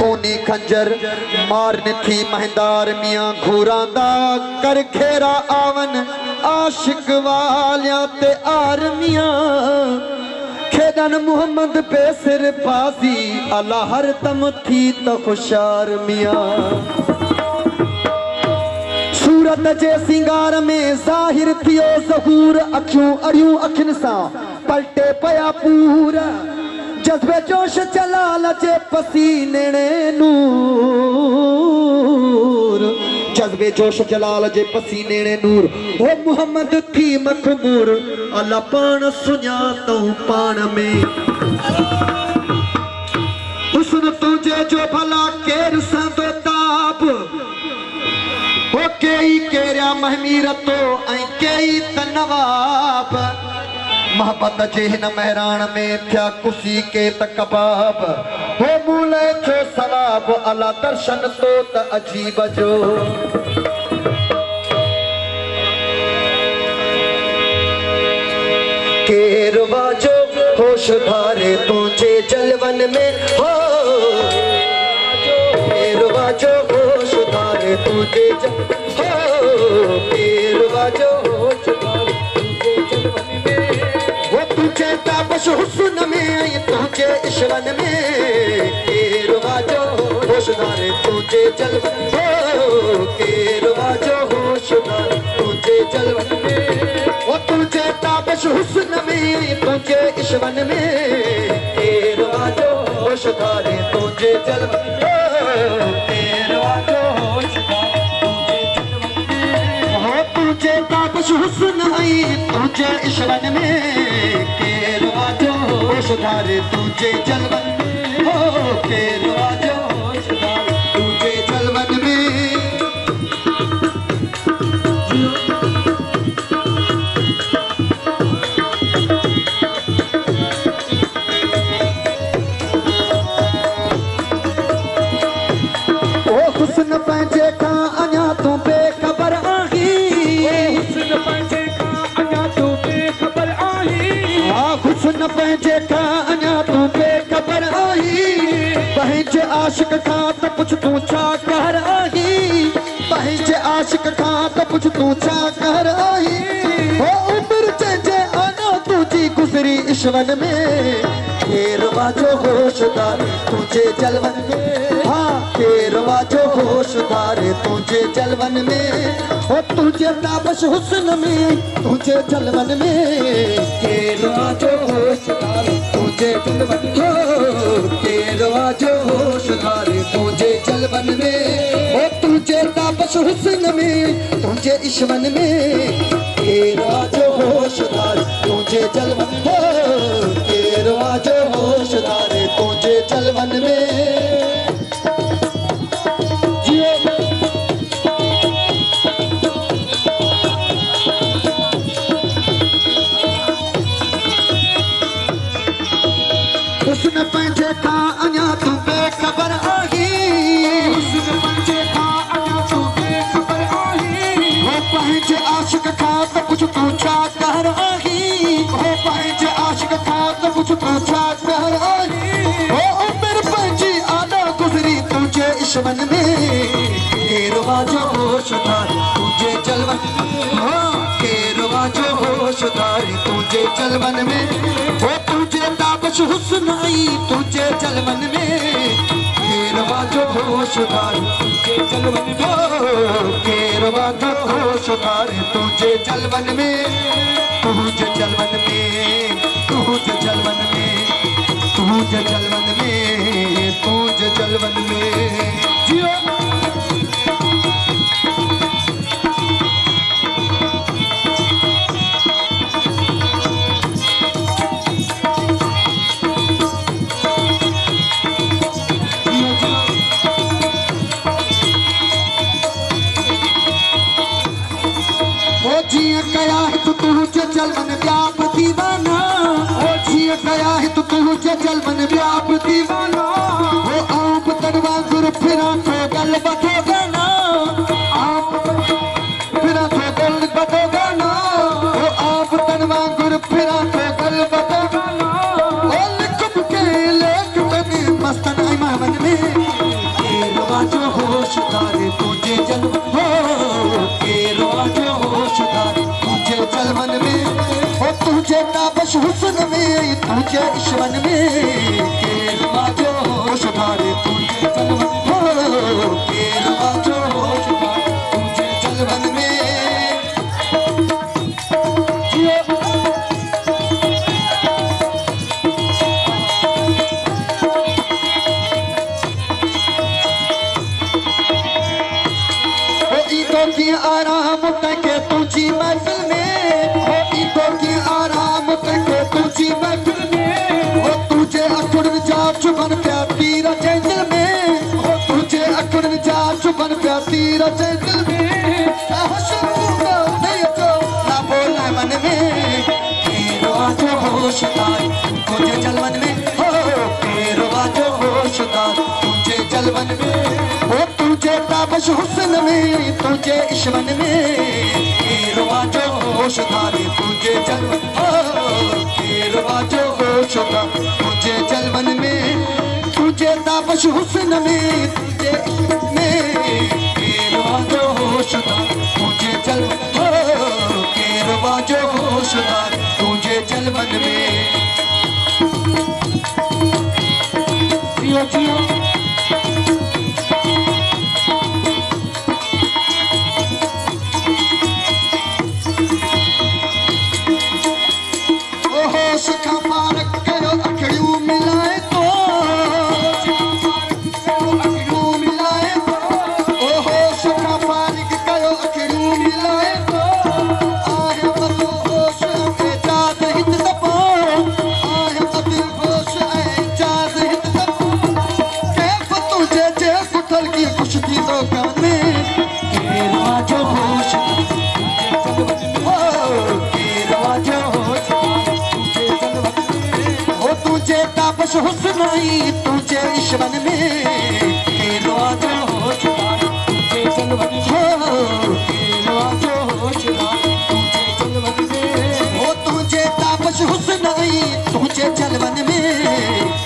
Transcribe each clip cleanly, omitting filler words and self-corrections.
खूनी खंजर मारन थी महिंदार मियां घूरां दा कर घेरा आवन आशिक वालियां ते आर्मियां खेदन मुहम्मद पे सिर बाजी अल्लाह हर दम थी त खुशार मियां सूरत जे सिंगार में ज़ाहिर थियो ज़हूर अखियूं अड़ियूं अखिन सां पलटे पया पूरा जज्बे जोश जलाल जे पसीने नूर जज्बे जोश जलाल जे पसीने नूर ओ मुहम्मद थी मखमूर अल्लाह पान सुञातऊं पान में हुस्न तुझे जो भला केर संदो ताब हो कई केरिया महमीरतो ऐं कई त नवाब मोहब्बत जे हिन महरान में थिया कुसी के त कबाब हो मूले छो सवाब अला दर्शन तो त अजीब जो केरवा जो होश धारे तुझे जलवन में हो केरवा जो होश धारे तुझे केरवा जो होश धारे तुझे ताबश हुस्न में तुझे इश्वन में केरवा जो होशदार तुझे जलवन केरवा जो होशदार तुझे जलवन में वो तुझे ताबश हुस्न में तुझे इश्वन में केरवा जो होशदार तुझे जलवन केरवा जो होशदार तुझे जलवन में तुझे ताबश हुस्न तुझे इश्वन में केरवा जो होशदार तुझे जलवन हो केरवा जो होशदार तुझे जलवन में ओ हुस्न पंहिंजे खां अञा तूं बेखबर आही हुस्न पंहिंजे हुस्न पंहिंजे खां अञा तूं बेखबर आही पंहिंजे आशिक खां त पुछ तूं छा कहर आही पंहिंजे आशिक खां त पुछ तूं छा कहर आही हो उमिरि जंहिंजे अञा तुंहिंजी गुज़री इश्वन में केरवा जो होशदार तुंहिंजे जलवन में हाँ केरवा जो होशदार तुंहिंजे जलवन में हो तुंहिंजे ताबश हुस्न में तुंहिंजे जलवन में केरवा जो होशदार तुंहिंजे जलवन में केरवा जो होशदार तुंहिंजे जलवन में हो तुंहिंजे ताबश हुस्न में तुंहिंजे इश्वन में केरवा जो होशदार तुंहिंजे जलवन में केरवा जो होशदार तुंहिंजे जलवन में हुस्न पंहिंजे खां अञा तूं बेखबर आही हुस्न पंहिंजे खां अञा तूं बेखबर आही हो पंहिंजे आशिक खां त कुछ तूं छा कहर आही हो पंहिंजे आशिक खां त कुछ तूं छा कहर आही हो उमिरि पंहिंजी आला गुज़री तुंहिंजे इश्वन में केरवा जो होशदार तुंहिंजे जलवन हाँ केरवा जो होशदार तुंहिंजे जलवन में हो तुंहिंजे ताबश हुस्न तुझे जलवन में केरवा जो होशदार तुझे जलवन में केरवा जो होशदार तुझे जलवन में तुझे जलवन में तुझे जलवन में तुझे जलवन में तुझे जलवन में जियो गया है तो तुझे जलवन व्याप दीवाना हो जिया गया है तो तुझे जलवन व्याप दीवाना हो आप तड़वा गुर फिरा तो गल बतो गाना आप फिरा तो गल बतो गाना हो आप तड़वा गुर फिरा तो गल बतो गाना ओ लिखम के लेख बने मस्तन आई मावन में तुझे ईश्वन में केरवा जो होश धारे तुझे जलवन हो केरवा जो होश धारे तुझे जलवन में ईदों की आराम करके तुझी महफिल में हो ईदों की आराम करके तुझी महफिल में हो तुझे अकुड़ जा चुबन प्याती रचे दिल में हो तुझे अकुड़ जा चुबन प्याती रचे दिल में नहीं तो ना बोलना मन में केरवा जो होशदार तुझे जलवन में हो केरवा जो होशदार तुझे जलवन में हो तुझे ताबश हुस्न में तुझे ईश्वन में केरवा जो होशदार तुझे जलवन हो केरवा जो होशदार तुझे जलवन में तुझे ताबश हुस्न में तुझे में केरवा जो होशदार तुझे जलवन हो केरवा जो होशदार तुझे जलवन में जियो जियो हुस्न तुझे ईश्वन में केरवा जो होशदार तुझे जलवन हो केरवा जो होशदार तुझे जलवन में हो तुझे ताबश हुस्न तुझे जलवन में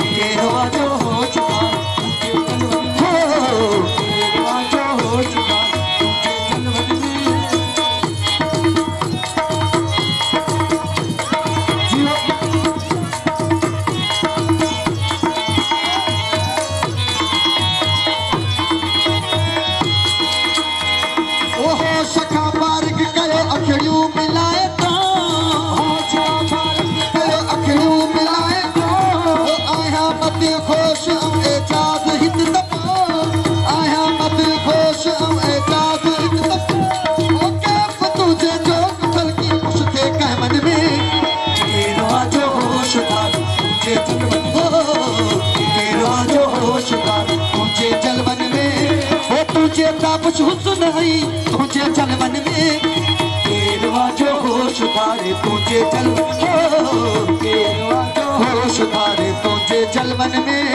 केरवा जो होशदार तुझे जलवन हो केरवा जो होशदार तुझे जलवन ताबश हुस्न तुझे जलवन में केरवा जो होशदार तुझे जलवन हो केरवा जो होशदार तुझे जलवन में